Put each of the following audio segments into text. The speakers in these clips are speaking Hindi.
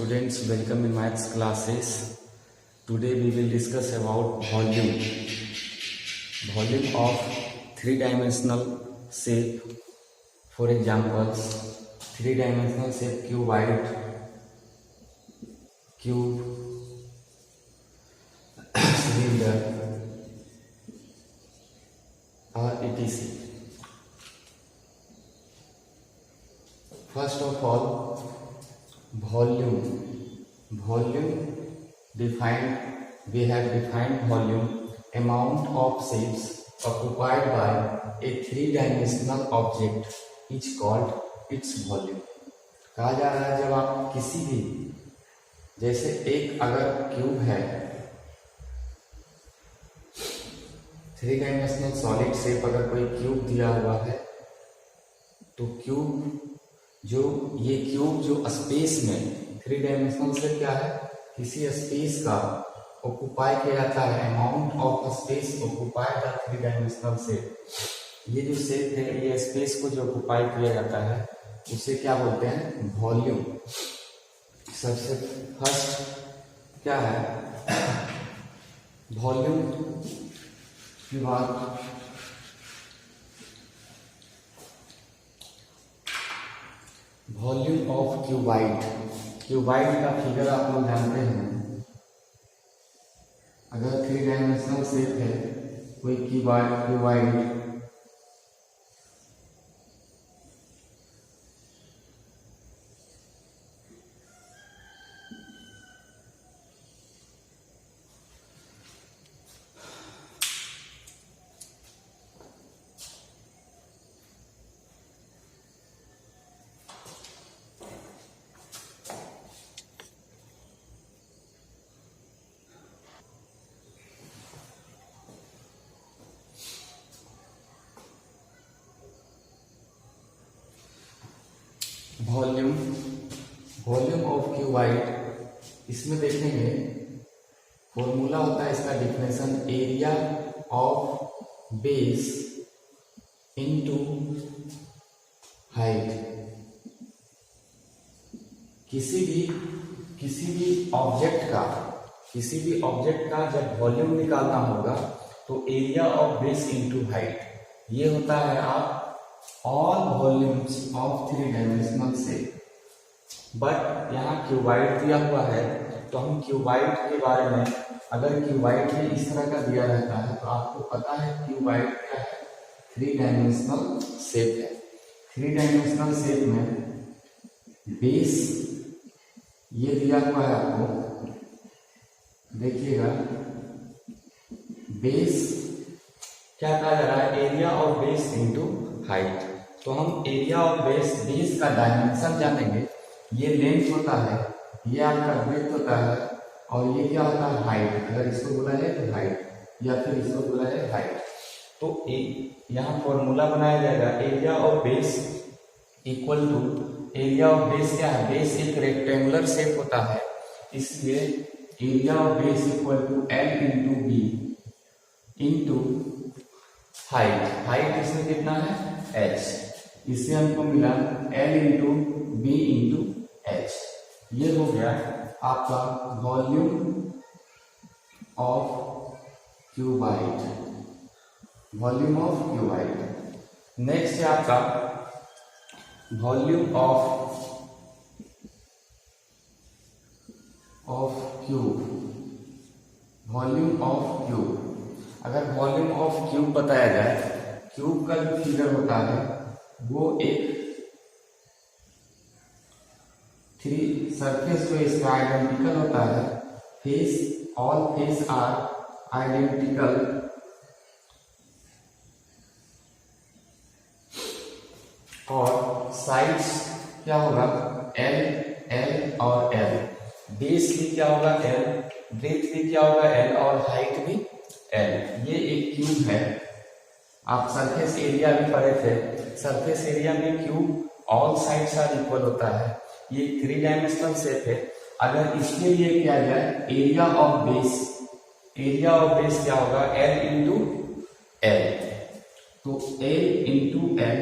students, welcome in maths classes. Today we will discuss about volume of three-dimensional shape. For examples, three-dimensional shape cuboid, cube, cylinder or etc. First of all, volume defined, we have defined volume, amount of shapes occupied by a three-dimensional object is called its volume. कहा जा रहा है जब आप किसी भी, जैसे एक अगर क्यूब है, थ्री डायमेंशनल सॉलिड शेप अगर कोई क्यूब दिया हुआ है तो क्यूब जो स्पेस में थ्री डायमेंशनल शेप क्या है, किसी स्पेस का ऑक्युपाई किया जाता है, amount of space occupied by three dimensional shape. ये जो शेप है, ये स्पेस को जो ऑक्युपाई किया जाता है उसे क्या बोलते हैं, वॉल्यूम. सबसे फर्स्ट क्या है, वॉल्यूम की बात. वॉल्यूम ऑफ क्यूबाइड का फिगर आप लोग जानते हैं. अगर थ्री डायमेंशनल शेप है कोई क्यूबाइड, वॉल्यूम ऑफ क्यूबाइड, इसमें देखेंगे फॉर्मूला होता है इसका definition, area of base into height. किसी भी ऑब्जेक्ट का जब वॉल्यूम निकालना होगा तो area of base into height, ये होता है आप all volumes of three dimensional shape. But यहाँ क्यूबाइड दिया हुआ है तो हम क्यूबाइड के बारे में, अगर क्यूबाइड में इस तरह का दिया रहता है तो आपको पता है क्यूबाइड क्या है, थ्री डायमेंशनल शेप है. थ्री डायमेंशनल शेप में बेस ये दिया हुआ है आपको, देखिएगा बेस क्या कहा जा रहा है, area of base into height. तो हम एरिया ऑफ बेस का डायमेंशन जानेंगे. ये लेंथ होता है, ये आपका ब्रेथ होता है, और ये क्या होता है, हाइट. अगर इसको बोला जाए तो हाइट, या फिर इसको बोला जाए हाइट. तो यहाँ फॉर्मूला बनाया जाएगा, area of base equal to, area of base क्या है, बेस एक रेक्टेंगुलर शेप होता है, इसलिए area of base equal to L into B into height इसमें कितना है, एच. इससे हमको मिला L into B into H. ये हो गया आपका वॉल्यूम ऑफ क्यूबाइड. नेक्स्ट है आपका वॉल्यूम ऑफ क्यूब. अगर वॉल्यूम ऑफ क्यूब बताया जाए, क्यूब का जो फिगर होता है वो एक थ्री सरफेस जो इसका आइडेंटिकल होता है, ऑल फेस आर आइडेंटिकल, और साइड्स क्या होगा, एल और एल. बेस भी क्या होगा, एल, ब्रेथ भी क्या होगा, एल, और हाइट भी एल. ये एक क्यूब है. आप सरफेस एरिया भी पढ़े थे, सरफेस एरिया में cube all sides are equal होता है. ये थ्री डायमेंशनल शेप है. अगर इसके लिए किया जाए एरिया ऑफ बेस क्या होगा, एल इंटू एल. तो एल इंटू एल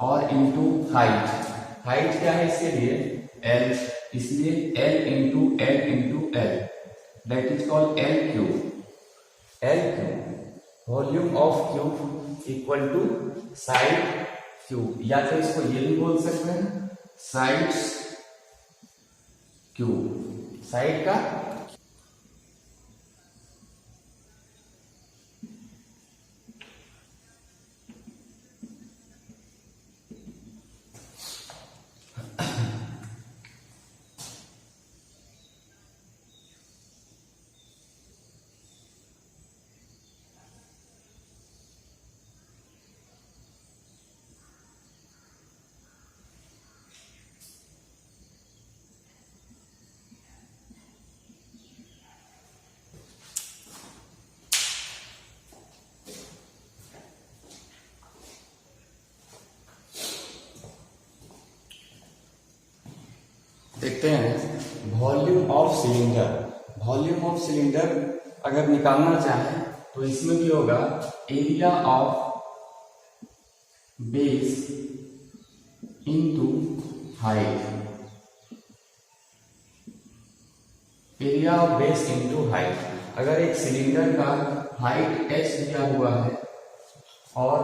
और इंटू हाइट क्या है इसके लिए, एल. इसलिए L that is called L cube. Volume of cube equal to side cube, या तो इसको ये भी बोल सकते हैं साइड्स क्यूब, साइड का। देखते हैं volume of cylinder. Volume of cylinder अगर निकालना चाहें तो इसमें भी होगा area of base into height. Area of base into height. अगर एक सिलेंडर का हाइट h दिया हुआ है और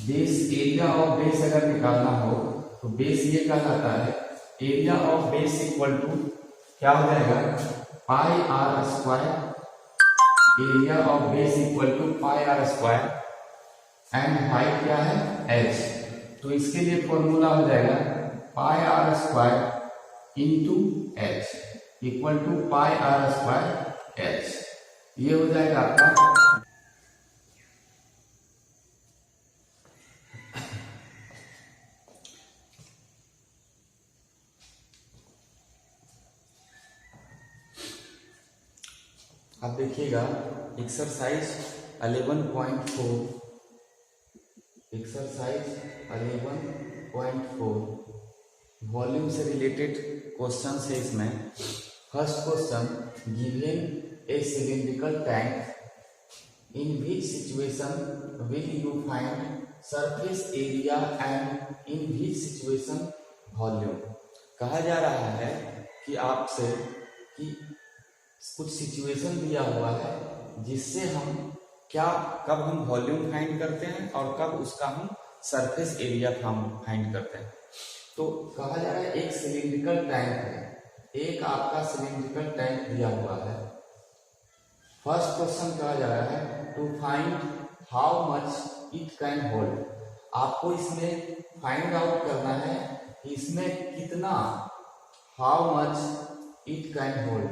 बेस, एरिया ऑफ बेस अगर निकालना हो तो बेस ये कहलाता है area of base equal to क्या हो जाएगा pi R square. Area of base equal to pi R square and height क्या है h। तो इसके लिए फॉर्मूला हो जाएगा pi R square into h equal to pi R square h। ये हो जाएगा आपका आप देखिएगा एक्सरसाइज 11.4 वॉल्यूम से रिलेटेड क्वेश्चन है इसमें। First question, given a cylindrical tank in which situation will you find surface area and in which situation volume. कहा जा रहा है कि आपसे कि कुछ सिचुएशन दिया हुआ है जिससे हम कब हम वॉल्यूम फाइंड करते हैं और कब उसका हम सरफेस एरिया फाइंड करते हैं। तो कहा जा रहा है एक सिलिंड्रिकल टैंक है, एक आपका सिलिंड्रिकल टैंक दिया हुआ है। फर्स्ट क्वेश्चन कहा जा रहा है to find how much it can hold. आपको इसमें फाइंड आउट करना है कि इसमें कितना, how much it can hold,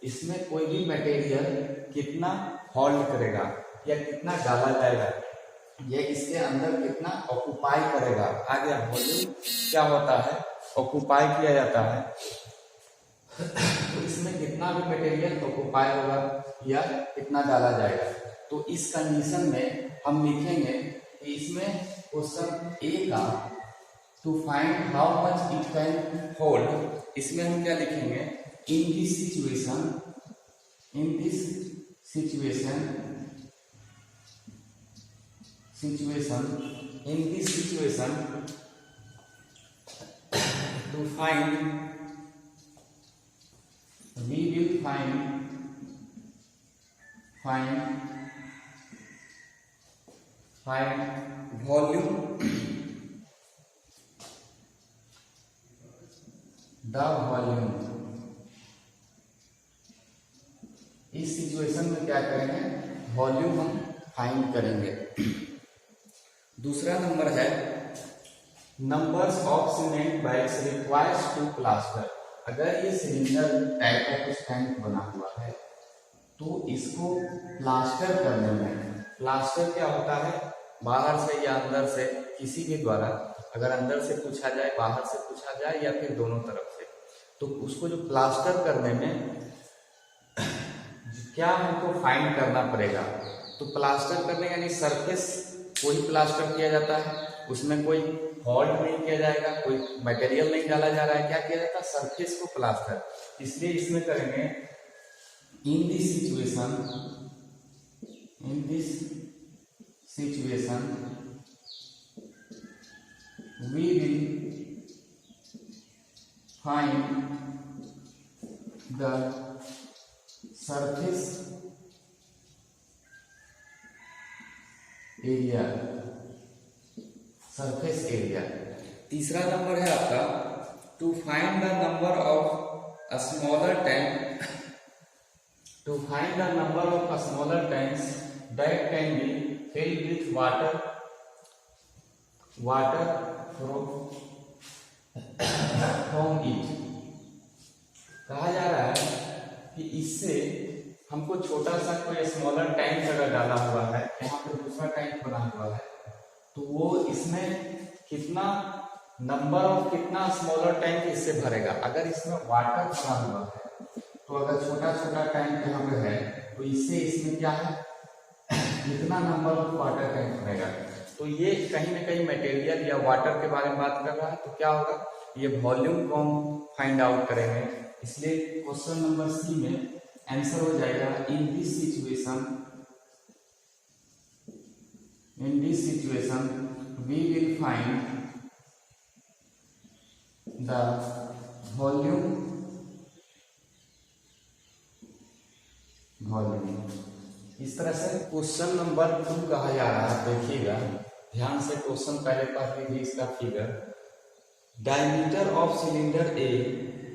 इसमें कोई भी मटेरियल कितना होल्ड करेगा या कितना डाला जाएगा, ये इसके अंदर कितना ऑक्युपाई करेगा। आगे वॉल्यूम क्या होता है, ऑक्युपाई किया जाता है। तो इसमें कितना भी मटेरियल ऑक्युपाई होगा या कितना डाला जाएगा। तो इस कंडीशन में हम लिखेंगे कि इसमें क्वेश्चन ए का to find how much it can hold, इसमें हम क्या लिखेंगे in this situation to find, we will find volume, the volume। इस सिचुएशन में क्या करेंगे, वॉल्यूम हम फाइंड करेंगे। दूसरा नंबर है numbers of cement bags requires to plaster. अगर ये सिलेंडर टाइप का कुछ टैंक बना हुआ है तो इसको प्लास्टर करने में, प्लास्टर क्या होता है, बाहर से या अंदर से किसी भी द्वारा, अगर अंदर से पूछा जाए, बाहर से पूछा जाए या फिर दोनों तरफ से, तो उसको जो प्लास्टर करने में क्या हमको फाइंड करना पड़ेगा। तो प्लास्टर करने यानी सरफेस कोई प्लास्टर किया जाता है, उसमें कोई होल्ड नहीं किया जाएगा, कोई मटेरियल नहीं डाला जा रहा है, क्या किया जाता है सरफेस को प्लास्टर। इसलिए इसमें करेंगे in this situation we will find the surface area, surface area. तीसरा नंबर है आपका to find the number of a smaller tank, to find the number of a smaller tanks that can be filled with water, water from it. कहा जा रहा है कि इससे हमको छोटा सा कोई स्मॉलर टैंक अगर डाला हुआ है, यहाँ पे दूसरा टैंक बना हुआ है, तो वो इसमें कितना नंबर ऑफ कितना स्मॉलर टैंक इससे भरेगा। अगर इसमें वाटर भरा हुआ है तो अगर छोटा छोटा टैंक यहाँ पे है तो इससे इसमें क्या है कितना नंबर ऑफ वाटर टैंक भरेगा। तो ये कहीं ना कहीं मटेरियल या वाटर के बारे में बात कर रहा है, तो क्या होगा ये वॉल्यूम को हम फाइंड आउट करेंगे। इसलिए क्वेश्चन नंबर सी में आंसर हो जाएगा in this situation we will find the volume इस तरह से क्वेश्चन नंबर 2 कहा जा रहा है। देखिएगा ध्यान से क्वेश्चन पहले पढ़ लीजिए इसका figure. Diameter of cylinder A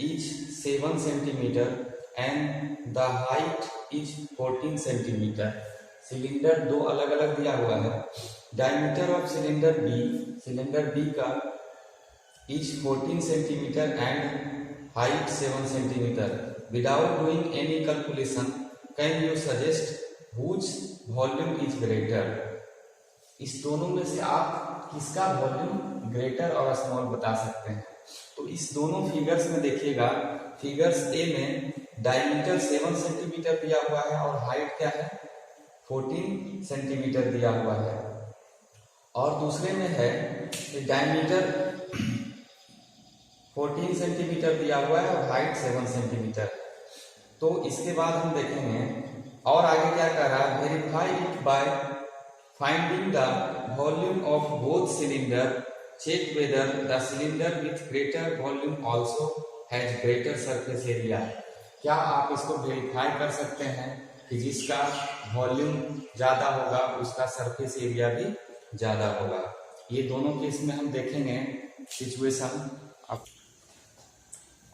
is 7 centimetre and the height is 14 centimetre. Cylinder दो अलग अलग दिया हुआ है। डायमीटर ऑफ सिलेंडर बी का is 14 centimetre and height 7 centimetre. Without doing any calculation can you suggest which volume is greater. इस दोनों में से आप किसका वॉल्यूम ग्रेटर और स्मॉल बता सकते हैं। तो इस दोनों फिगर्स में देखिएगा, फिगर्स ए में डायमीटर 7 सेंटीमीटर दिया हुआ है और हाइट क्या है 14 सेंटीमीटर दिया हुआ है, और दूसरे में है डायमीटर 14 सेंटीमीटर दिया हुआ है और हाइट 7 सेंटीमीटर। तो इसके बाद हम देखेंगे और आगे क्या कर रहा है, verify it by finding the volume of both cylinder, check whether the cylinder with greater volume also has greater surface area. क्या आप इसको वेरीफाई कर सकते हैं कि जिसका वॉल्यूम ज्यादा होगा उसका सरफेस एरिया भी ज्यादा होगा। ये दोनों केस में हम देखेंगे सिचुएशन। अब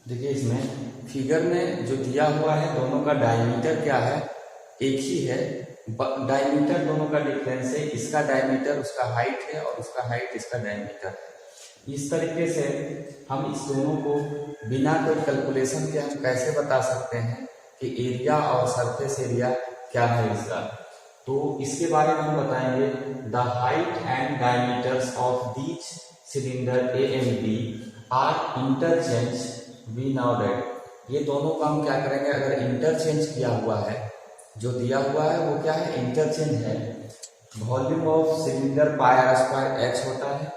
देखिए इसमें फिगर में जो दिया हुआ है दोनों का डायमीटर क्या है एक ही है, डायमीटर दोनों का डिफरेंस है। इसका डायमीटर उसका हाइट है और उसका हाइट इसका डायमीटर है। इस तरीके से हम इस दोनों को बिना कोई कैलकुलेशन के हम कैसे बता सकते हैं कि एरिया और सरफेस एरिया क्या है इसका। तो इसके बारे में हम बताएंगे the height and diameters of these cylinder A and B are interchange. We now that ये दोनों का हम क्या करेंगे, अगर इंटरचेंज किया हुआ है, जो दिया हुआ है वो क्या है इंटरचेंज है। Volume of cylinder pi R square H होता है,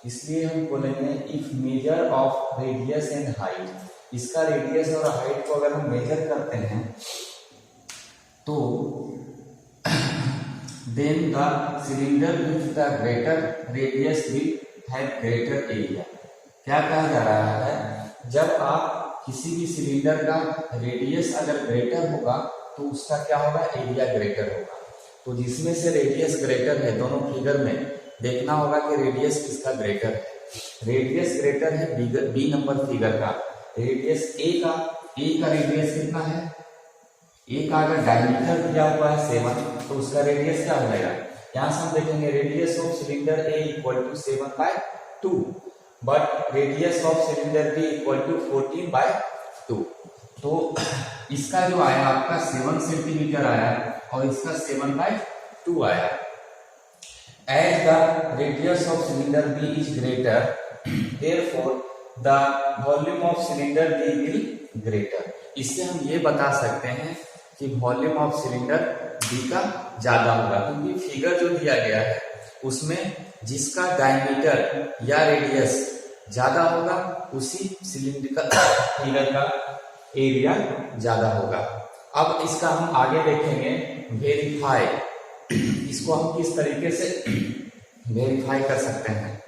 इसलिए हम बोलेंगे if measure of radius and height, इसका रेडियस और हाइट को अगर हम मेजर करते हैं तो then the cylinder with the greater radius will have greater area. क्या कहा जा रहा है, जब आप किसी भी सिलेंडर का रेडियस अगर ग्रेटर होगा तो उसका क्या होगा एरिया ग्रेटर होगा। तो जिसमें से रेडियस ग्रेटर है दोनों फिगर में देखना होगा कि रेडियस किसका ग्रेटर है। रेडियस ग्रेटर है बी नंबर फिगर का। रेडियस ए का रेडियस कितना है, ए का अगर डायमीटर दिया हुआ है 7 तो उसका रेडियस क्या हो जाएगा। यहां से हम देखेंगे radius of cylinder A equal to 7/2 but radius of cylinder B equal to 14/2। तो इसका जो आया आपका 7 सेंटीमीटर आया और इसका 7/2 आया। As the radius of cylinder B is greater therefore the volume of cylinder B will greater. इससे हम ये बता सकते हैं कि वॉल्यूम ऑफ सिलेंडर बी का ज्यादा होगा, क्योंकि फिगर जो दिया गया है उसमें जिसका डायमीटर या रेडियस ज्यादा होगा उसी सिलेंडर का फिगर का एरिया ज्यादा होगा। अब इसका हम आगे देखेंगे वेरीफाई, इसको हम किस तरीके से वेरीफाई कर सकते हैं।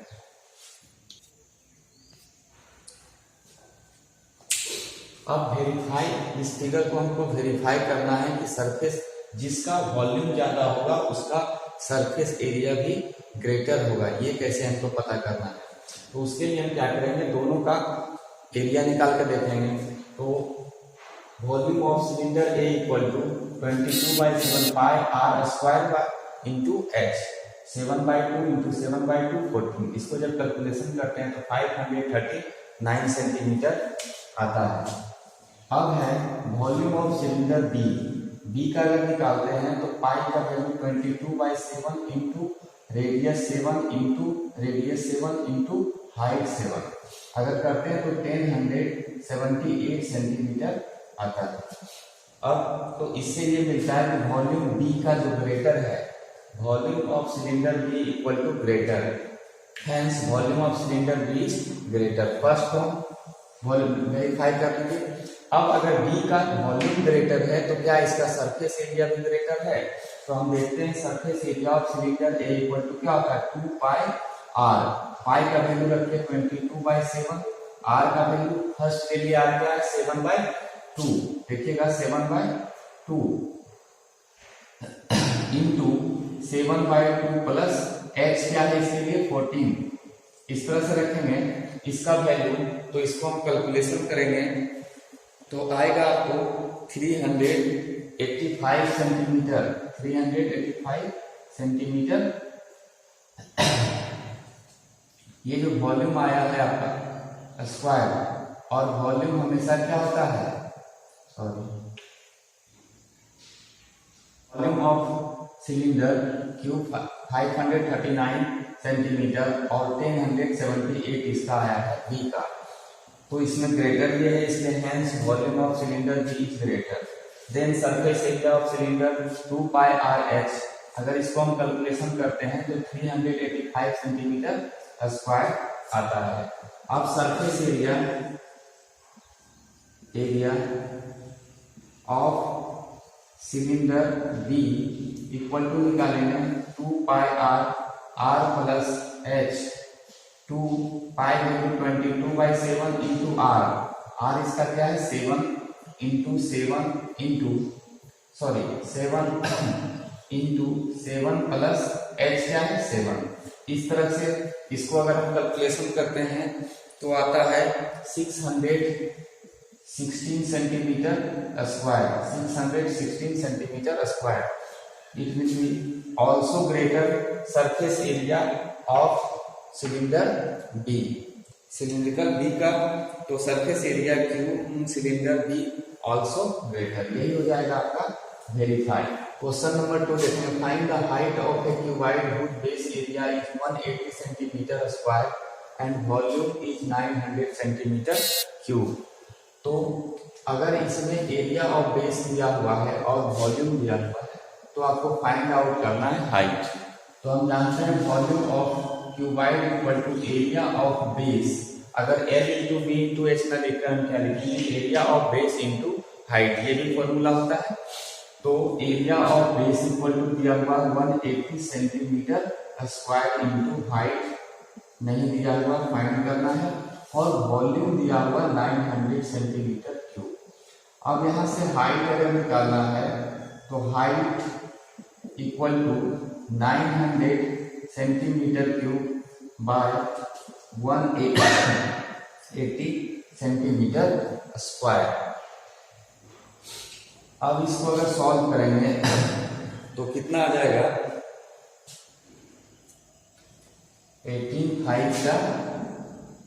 अब वेरीफाई, इस फिगर को हमको वेरीफाई करना है कि सरफेस जिसका वॉल्यूम ज्यादा होगा उसका सरफेस एरिया भी ग्रेटर होगा। ये कैसे हमको पता करना है, तो उसके लिए हम क्या करेंगे, दोनों का एरिया निकाल कर देखेंगे। तो volume of cylinder A equal to 22/7 pi R square into H, 7/2 into 7/2 14। इसको जब कैलकुलेशन करते हैं तो 539 सेंटीमीटर आता है। अब है volume of cylinder B, B का अगर निकालते हैं तो पाई का value 22/7 into radius 7 into radius 7 into height 7, अगर करते हैं तो 1078 सेंटीमीटर आता है। अब तो इससे ये मिलता है कि वॉल्यूम बी का जो ग्रेटर है, volume of cylinder B equal to greater, hence volume of cylinder B is greater. First हम वेरीफाई कर लीजिए। अब अगर बी का वॉल्यूम ग्रेटर है तो क्या इसका सरफेस एरिया भी ग्रेटर है, तो हम देखते हैं surface area of cylinder A equal to क्या होता है 2 पाई आर, पाई का वैल्यू रखिए 22/7, आर का वैल्यू फर्स्ट के लिए आ गया 7/2, देखिएगा 7/2 इंटू 7/2 प्लस एच क्या है इसके लिए 14, इस तरह से रखेंगे इसका वैल्यू। तो इसको हम कैलकुलेशन करेंगे तो आएगा आपको 385 सेंटीमीटर, 385 सेंटीमीटर। ये जो वॉल्यूम आया है आपका स्क्वायर, और वॉल्यूम हमेशा क्या होता है, sorry, volume of cylinder cube 539 centimetre और 1078 इसका आया है बी का, तो इसमें ग्रेटर ये है, इसलिए hence volume of cylinder B is greater. Then surface area of cylinder 2 pi R H, अगर इसको हम कैलकुलेशन करते हैं तो 385 सेंटीमीटर स्क्वायर आता है। अब surface area of cylinder B equal to निकालेंगे 2 pi R, R plus H, 2 pi value 22/7 into R, R इसका क्या है 7 इंटू 7 इंटू 7 प्लस एच क्या है 7। इस तरह से इसको अगर हम कैलकुलेशन करते हैं तो आता है 616 centimetre square, 616 centimetre square. It will be also greater surface area of cylinder B, cylindrical B का तो सरफेस एरिया क्यू सिलेंडर बी ऑल्सो ग्रेटर, यही हो जाएगा आपका वेरीफाई। क्वेश्चन नंबर 2 देखते हैं, find the height of a cuboid whose base area is 180 centimetre square and volume is 900 centimetre cube. तो अगर इसमें एरिया ऑफ बेस दिया हुआ है और वॉल्यूम दिया हुआ है तो आपको फाइंड आउट करना है हाइट। तो हम जानते हैं volume of cuboid equal to area of base, अगर L into B into H ना लिखकर हम क्या लिखेंगे area of base into height, ये भी फॉर्मूला होता है। तो area of base equal to दिया हुआ 180 सेंटीमीटर स्क्वायर इंटू हाइट नहीं दिया हुआ, फाइंड करना है, और वॉल्यूम दिया हुआ 900 सेंटीमीटर क्यूब। अब यहाँ से हाइट अगर निकालना है तो height equal to 900 centimetre cube by 180 centimetre square. अब इसको अगर सॉल्व करेंगे तो कितना आ जाएगा 18/5 का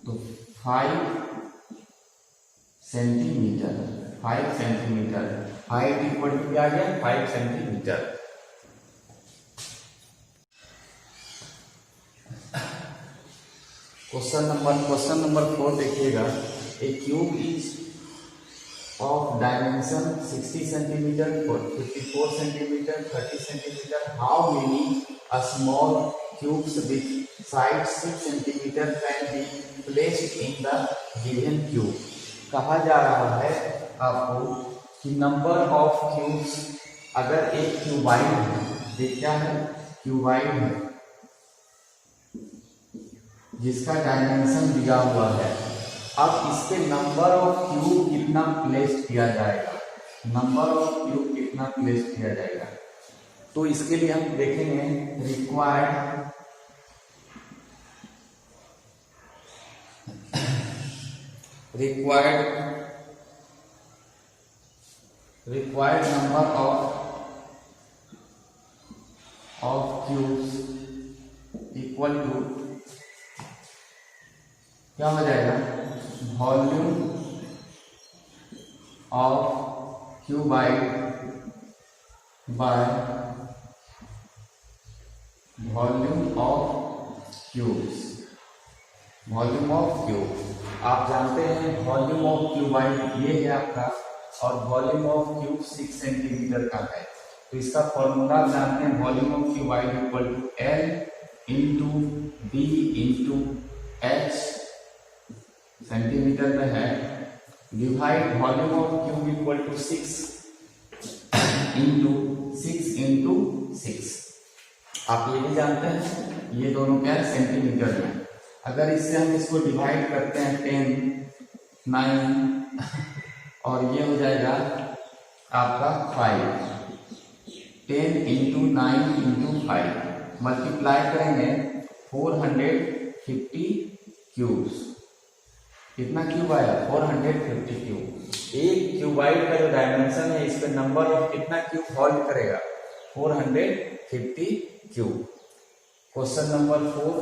तो 5 centimetre, 5 centimetre height equal to क्या आ गया 5 सेंटीमीटर। क्वेश्चन नंबर 4 देखिएगा, a cube is of dimension 60 centimetre, 54 centimetre, 30 centimetre, how many small cubes with side 6 centimetre can be placed in the given cube. कहा जा रहा है आपको कि नंबर ऑफ क्यूब्स, अगर एक क्यूबाइड है, ये क्या है क्यूबाइड है जिसका डायमेंशन दिया हुआ है अब इस पे नंबर ऑफ क्यूब कितना प्लेस किया जाएगा, नंबर ऑफ क्यूब कितना प्लेस किया जाएगा। तो इसके लिए हम देखेंगे required number of cubes equal to क्या हो जाएगा, volume of cuboid by volume of cubes. Volume of cube आप जानते हैं, वॉल्यूम ऑफ क्यूबाइड ये है आपका, और वॉल्यूम ऑफ क्यूब 6 सेंटीमीटर का है। तो इसका फॉर्मूला जानते हैं, volume of cuboid equal to L into B into H, centimetre में है, divide volume of cube equal to 6 into 6। आप ये भी जानते हैं, ये दोनों क्या है, सेंटीमीटर में। अगर इससे हम इसको डिवाइड करते हैं 10, 9 और ये हो जाएगा आपका 5, 10 इंटू 9 इंटू 5 मल्टीप्लाई करेंगे 450 क्यूब्स। कितना क्यूब आया, 450 क्यूब। एक क्यूबाइड का जो डायमेंशन है, इस पे नंबर ऑफ कितना क्यूब होल्ड करेगा, 450 क्यूब। Question number 4